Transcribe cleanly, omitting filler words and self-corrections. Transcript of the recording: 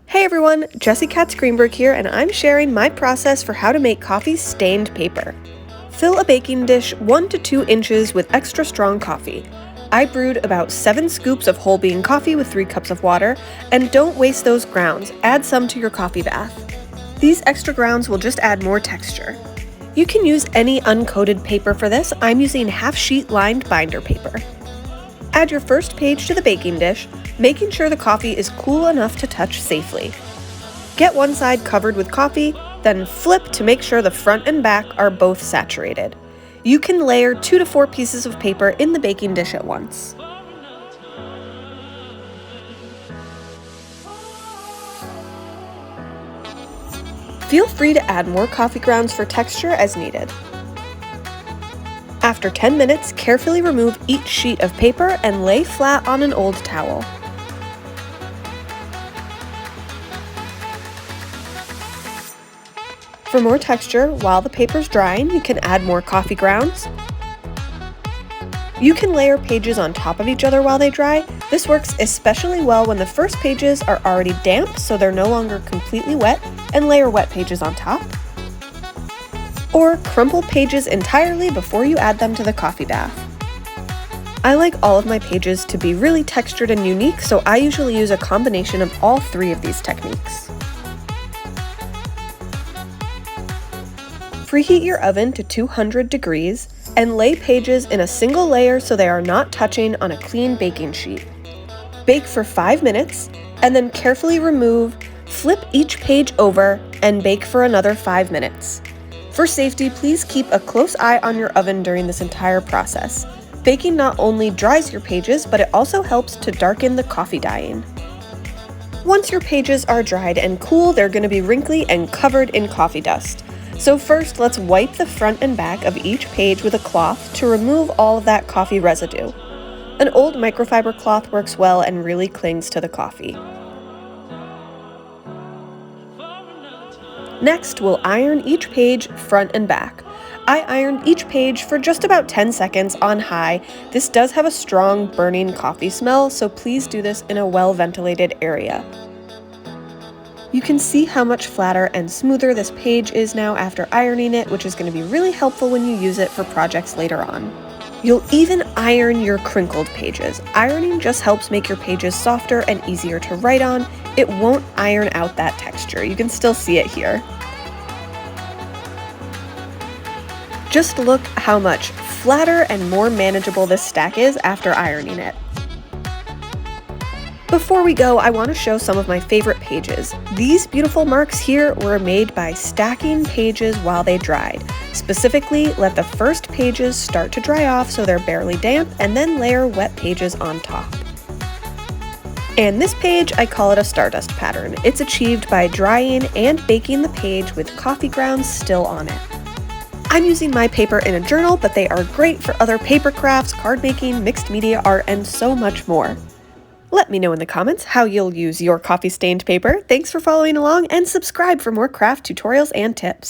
Hey everyone, Jessie Katz Greenberg here, and I'm sharing my process for how to make coffee stained paper. Fill a baking dish 1 to 2 inches with extra strong coffee. I brewed about 7 scoops of whole bean coffee with 3 cups of water, and don't waste those grounds, add some to your coffee bath. These extra grounds will just add more texture. You can use any uncoated paper for this. I'm using half-sheet lined binder paper. Add your first page to the baking dish, making sure the coffee is cool enough to touch safely. Get one side covered with coffee, then flip to make sure the front and back are both saturated. You can layer 2 to 4 pieces of paper in the baking dish at once. Feel free to add more coffee grounds for texture as needed. After 10 minutes, carefully remove each sheet of paper and lay flat on an old towel. For more texture, while the paper's drying, you can add more coffee grounds. You can layer pages on top of each other while they dry. This works especially well when the first pages are already damp, so they're no longer completely wet, and layer wet pages on top. Or crumple pages entirely before you add them to the coffee bath. I like all of my pages to be really textured and unique, so I usually use a combination of all 3 of these techniques. Preheat your oven to 200 degrees and lay pages in a single layer so they are not touching on a clean baking sheet. Bake for 5 minutes and then carefully remove, flip each page over, and bake for another 5 minutes. For safety, please keep a close eye on your oven during this entire process. Baking not only dries your pages, but it also helps to darken the coffee dyeing. Once your pages are dried and cool, they're going to be wrinkly and covered in coffee dust. So first, let's wipe the front and back of each page with a cloth to remove all of that coffee residue. An old microfiber cloth works well and really clings to the coffee. Next, we'll iron each page front and back. I ironed each page for just about 10 seconds on high. This does have a strong burning coffee smell, so please do this in a well-ventilated area. You can see how much flatter and smoother this page is now after ironing it, which is going to be really helpful when you use it for projects later on. You'll even iron your crinkled pages. Ironing just helps make your pages softer and easier to write on. It won't iron out that texture. You can still see it here. Just look how much flatter and more manageable this stack is after ironing it. Before we go, I want to show some of my favorite pages. These beautiful marks here were made by stacking pages while they dried. Specifically, let the first pages start to dry off so they're barely damp, and then layer wet pages on top. And this page, I call it a stardust pattern. It's achieved by drying and baking the page with coffee grounds still on it. I'm using my paper in a journal, but they are great for other paper crafts, card making, mixed media art, and so much more. Let me know in the comments how you'll use your coffee stained paper. Thanks for following along, and subscribe for more craft tutorials and tips.